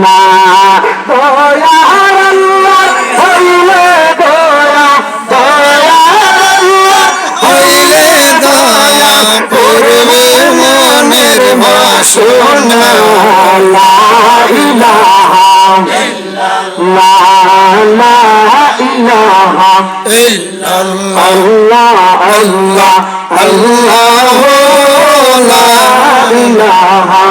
না দয়ার আল্লাহ হইলে দয়া দয়ার আল্লাহ হইলে দয়া করবে মনের বাসনা লা ইলাহা লা ইলাহা ইল্লাল্লাহ আল্লাহ আল্লাহ লা ইলাহা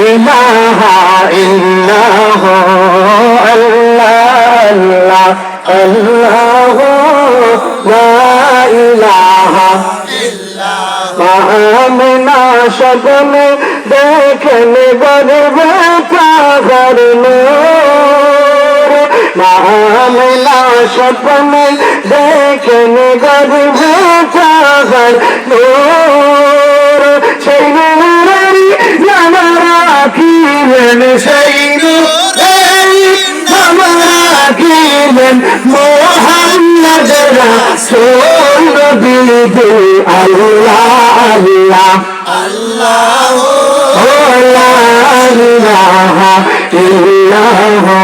ইলাহা ইল্লাহু আল্লাহ আল্লাহ লা ইলাহা আমিনা স্বপ্নে দেখেন গর্বে কাগর নূর আমিনা স্বপ্নে দেখেন গর্বে কাগর নূর সেই নূরেরই নাম রাখিলেন সেই নূরেরই নাম রাখিলেন মুহাম্মদ রাসূল নবী আল্লাহ আল্লাহ লা ইলাহা ইল্লাল্লাহ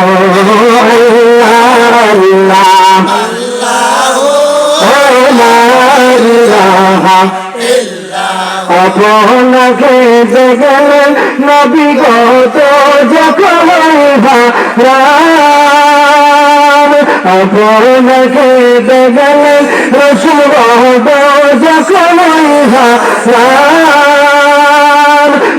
আপনাকে দেখলেন নবী গত যখন হারাম আপনাকে দেখলেন রসুল গত যখন হারাম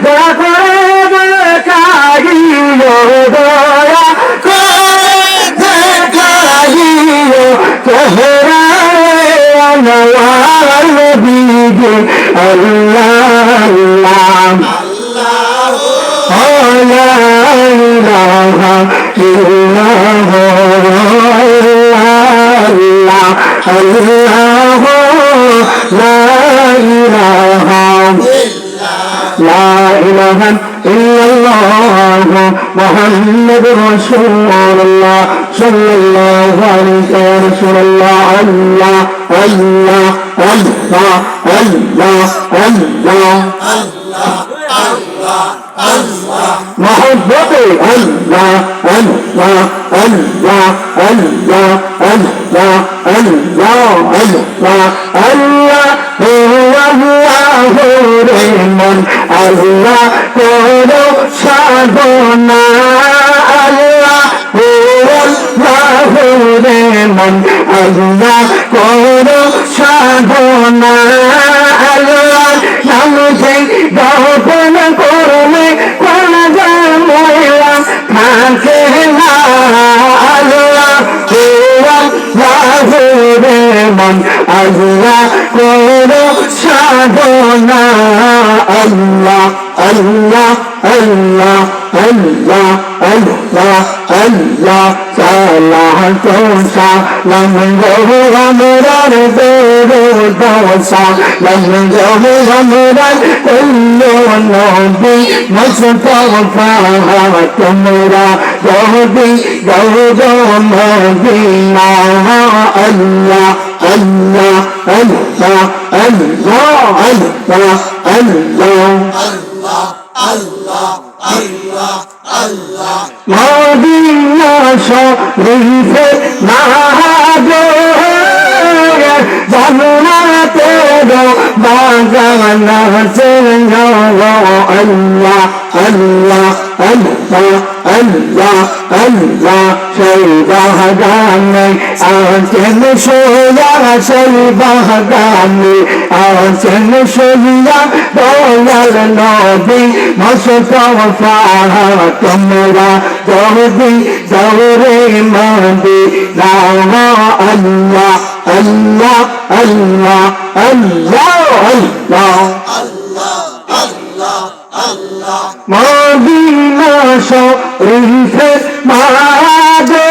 দয়া করে দেখাইও দয়া করে দেখাইও তোহরা আনোয়ার নবীকে আল্লাহ লা ইলাহা ইল্লাল্লাহ আল্লাহ লা ইলাহা ইল্লাল্লাহ মুহাম্মাদুর রাসূলুল্লাহ সাল্লাল্লাহু আলাইহি ওয়া রাসূলুল্লাহ আল্লাহ আল্লাহ আল্লাহ আল্লাহ আল্লাহ محبت اللہ اللہ اللہ اللہ اللہ اللہ اللہ اللہ اللہ রেমন আল্লাহ করো সাধনা আল্লাহ আল্লাহ রেমন আল্লাহ করো সাধনা আল্লাহ নাম সেই গোপন করলে কোন মহিলা থাকে না আল্লাহ আল্লাহ রেমন আল্লাহ করো সাধনা আল্লাহ আল্লাহ আল্লাহ আল্লাহ আল্লাহ আল্লাহ সালাহ তো সালাম গো আমরার দোসা লাম গো আমরার কুল্লু নবী মুস্তাফা তোমরা গদি গো মদিনা আল্লাহ আল্লাহ আল্লাহ আল্লাহ আল্লাহ আল্লাহ আল্লাহ আল্লাহ আল্লাহ মদিনা শরীফে মাহাবুব জান্নাতে গো বাগান আছে আল্লাহ আল্লাহ আল্লাহ আল্লাহ আল্লাহ সেই বাগানে আছেন সোয়া সেই বাগানে আছেন সোয়া দয়াল নবী মুস্তাফা তোমরা যদি দৌড়ে মদিনা আল্লাহ আল্লাহ আল্লাহ আল্লাহ আল্লাহ আল্লাহ মদিনা শরীফে মাদে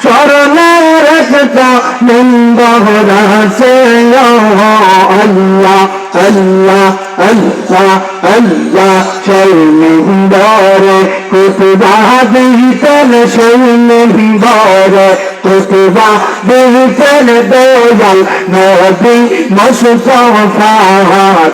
স্মরণের একটা নম্বর আছে আল্লাহ আল্লাহ আল্লাহ আল্লাহ সেই মিম্বরে কুতুবা দিতেন সেই মিম্বরে কুতুবা দিতেন দয়াল নবী মুস্তাফা